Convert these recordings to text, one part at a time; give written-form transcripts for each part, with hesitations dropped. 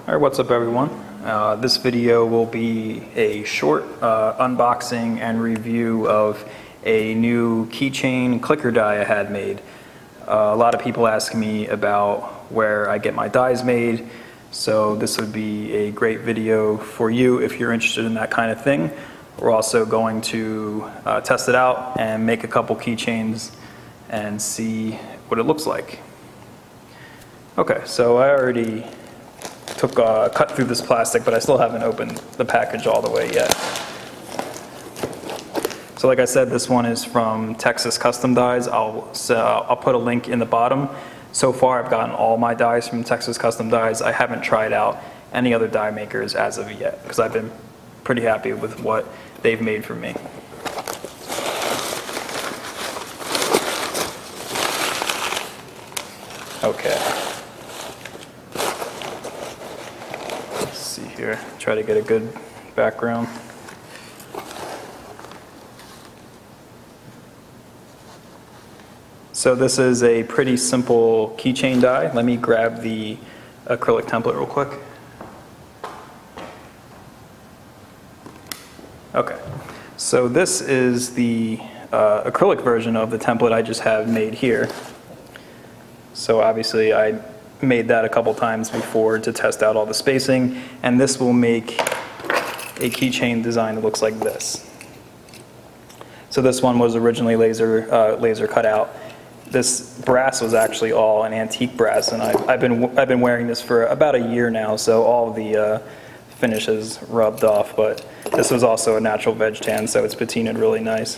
Alright, what's up everyone? This video will be a short unboxing and review of a new keychain clicker die I had made. A lot of people ask me about where I get my dies made, so this would be a great video for you if you're interested in that kind of thing. We're also going to test it out and make a couple keychains and see what it looks like. Okay, so I already cut through this plastic, but I still haven't opened the package all the way yet. So like I said, this one is from Texas Custom Dies. I'll put a link in the bottom. So far I've gotten all my dies from Texas Custom Dies. I haven't tried out any other die makers as of yet because I've been pretty happy with what they've made for me. Okay. Here, try to get a good background. So this is a pretty simple keychain die. Let me grab the acrylic template real quick. Okay, so this is the acrylic version of the template I just have made here. So obviously I made that a couple times before to test out all the spacing, and this will make a keychain design that looks like this. So this one was originally laser cut out. This brass was actually all an antique brass, and I've been wearing this for about a year now, so all the finishes rubbed off. But this was also a natural veg tan, so it's patinaed really nice.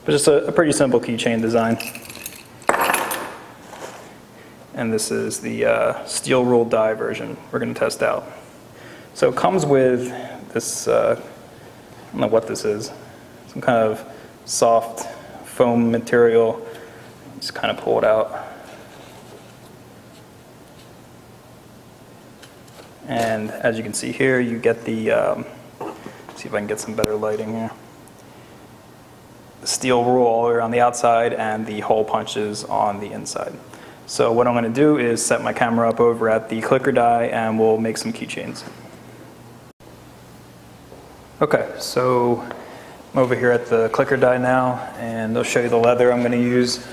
But just a pretty simple keychain design. And this is the steel rolled die version we're going to test out. So it comes with this, I don't know what this is, some kind of soft foam material. Just kind of pull it out. And as you can see here, you get the, see if I can get some better lighting here. The steel rule around the outside and the hole punches on the inside. So what I'm going to do is set my camera up over at the clicker die and we'll make some keychains. Okay, so I'm over here at the clicker die now, and I'll show you the leather I'm going to use.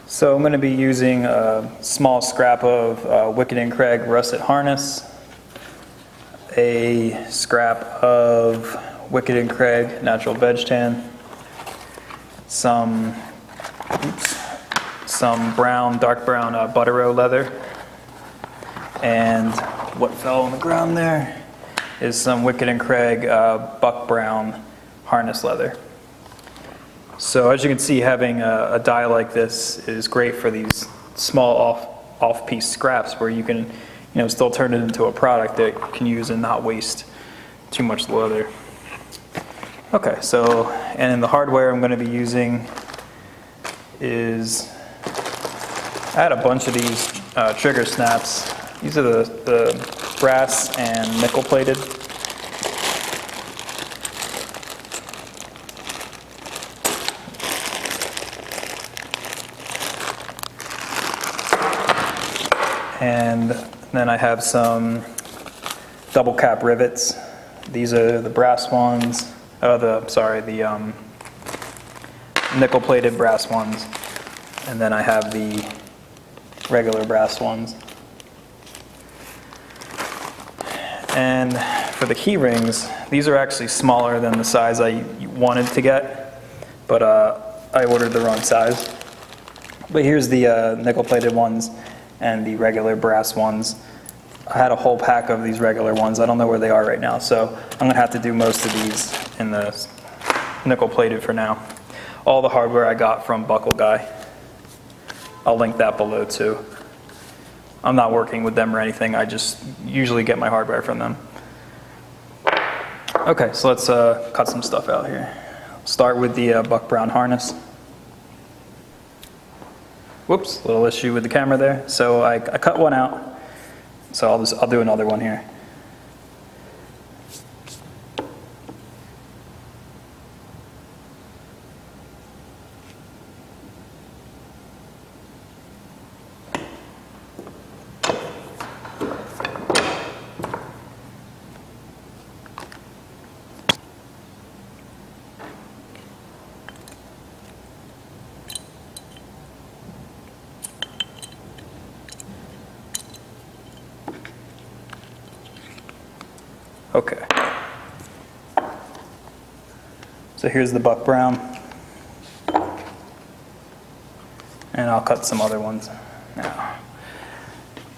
So I'm going to be using a small scrap of Wicked & Craig russet harness, a scrap of Wicked & Craig natural veg tan, some dark brown Buttero leather, and what fell on the ground there is some Wicked & Craig buck brown harness leather. So as you can see, having a die like this is great for these small off-piece scraps where you can still turn it into a product that you can use and not waste too much leather. Okay, so, and the hardware I'm going to be using is, I had a bunch of these trigger snaps. These are the brass and nickel plated. And then I have some double cap rivets. These are the brass ones. The nickel-plated brass ones, and then I have the regular brass ones. And for the key rings, these are actually smaller than the size I wanted to get, but I ordered the wrong size. But here's the nickel-plated ones and the regular brass ones. I had a whole pack of these regular ones. I don't know where they are right now, so I'm going to have to do most of these in the nickel-plated for now. All the hardware I got from Buckle Guy. I'll link that below too. I'm not working with them or anything. I just usually get my hardware from them. Okay, so let's cut some stuff out here. Start with the buck brown harness. Whoops, little issue with the camera there. So I cut one out. So I'll do another one here. Okay. So here's the buck brown. And I'll cut some other ones now.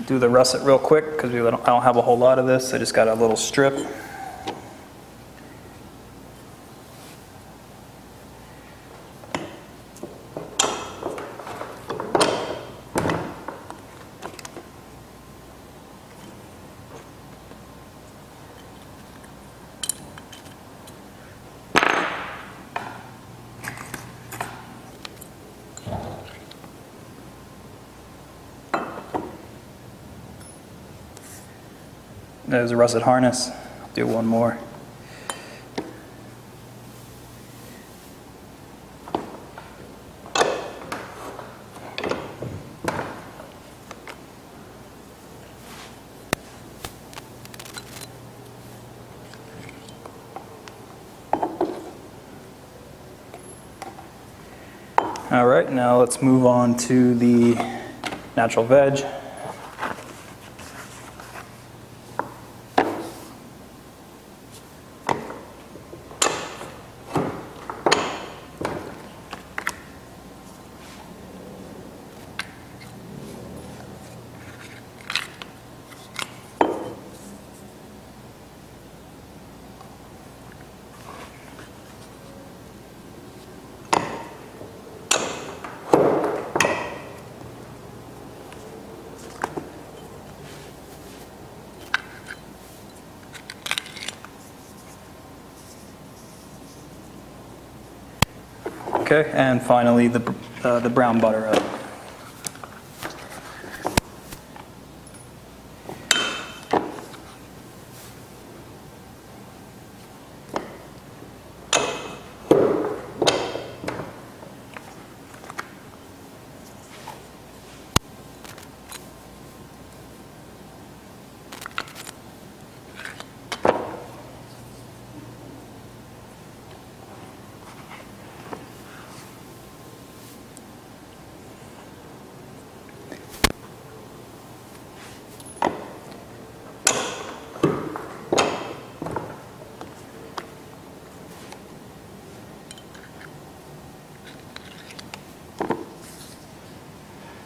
Do the russet real quick because I don't have a whole lot of this. I just got a little strip. There's a russet harness. I'll do one more. All right, now let's move on to the natural veg. Okay, and finally the brown butter.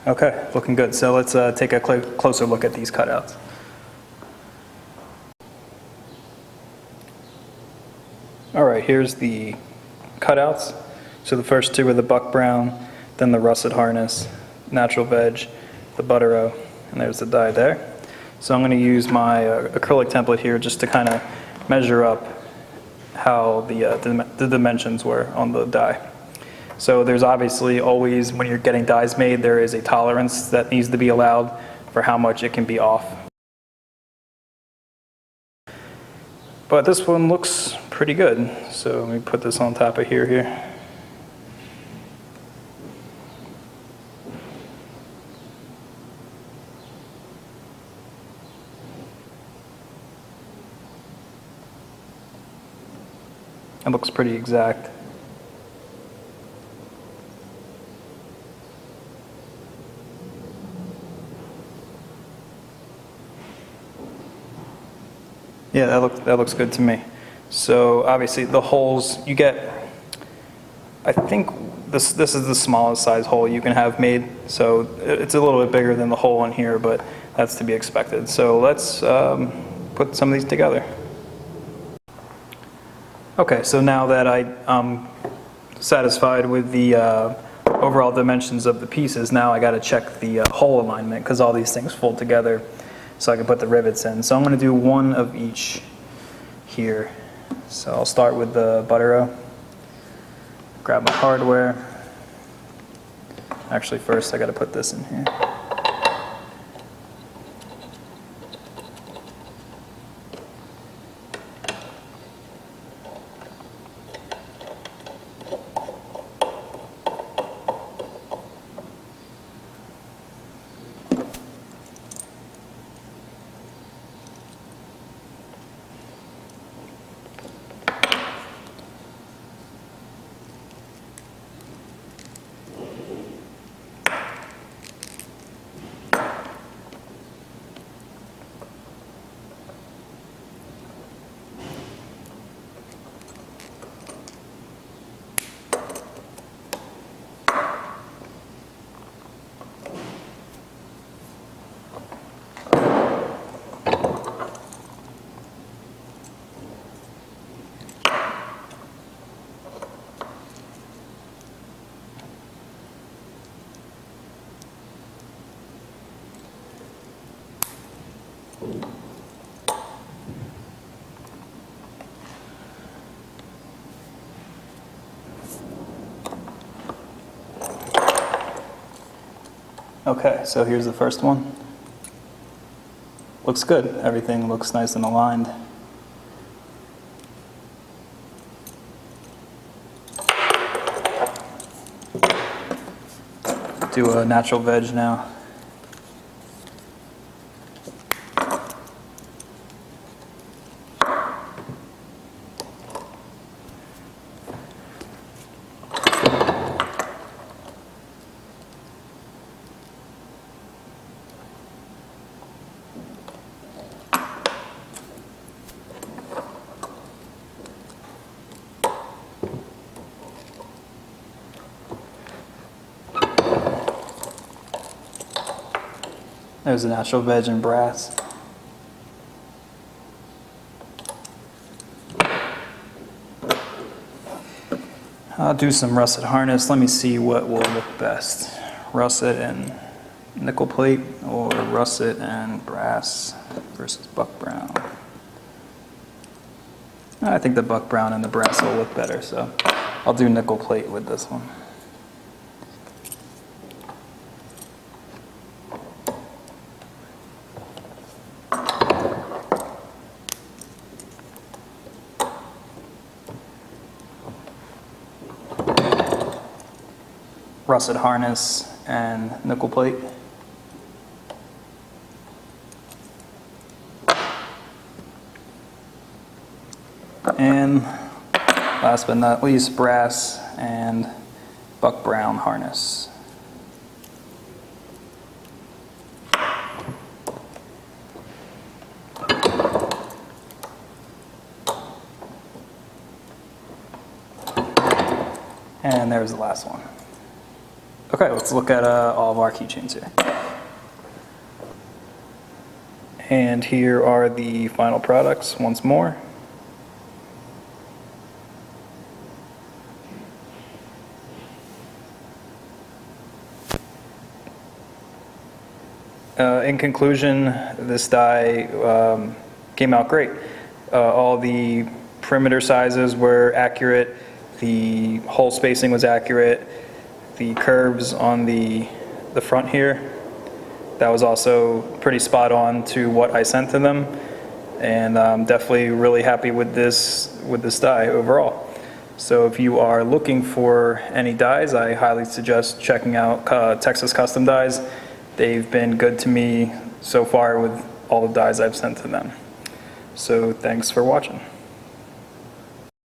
Okay, looking good. So let's take a closer look at these cutouts. All right, here's the cutouts. So the first two are the buck brown, then the russet harness, natural veg, the buttero, and there's the die there. So I'm going to use my acrylic template here just to kind of measure up how the dimensions were on the die. So there's obviously always, when you're getting dies made, there is a tolerance that needs to be allowed for how much it can be off. But this one looks pretty good. So let me put this on top of here. It looks pretty exact. Yeah, that looks good to me. So obviously the holes you get, I think this is the smallest size hole you can have made. So it's a little bit bigger than the hole in here, but that's to be expected. So let's put some of these together. Okay, so now that I'm satisfied with the overall dimensions of the pieces, now I got to check the hole alignment because all these things fold together so I can put the rivets in. So I'm going to do one of each here. So I'll start with the buttero. Grab my hardware. Actually, first I got to put this in here. Okay, so here's the first one. Looks good. Everything looks nice and aligned. Do a natural veg now. There's a natural veg and brass. I'll do some russet harness. Let me see what will look best. Russet and nickel plate, or russet and brass versus buck brown. I think the buck brown and the brass will look better, so I'll do nickel plate with this one. Russet harness and nickel plate. And last but not least, brass and buck brown harness. And there's the last one. Okay, let's look at all of our keychains here. And here are the final products once more. In conclusion, this die came out great. All the perimeter sizes were accurate, the hole spacing was accurate, the curves on the front here, that was also pretty spot on to what I sent to them, and I'm definitely really happy with this die overall. So if you are looking for any dies, I highly suggest checking out Texas Custom Dies. They've been good to me so far with all the dies I've sent to them. So thanks for watching.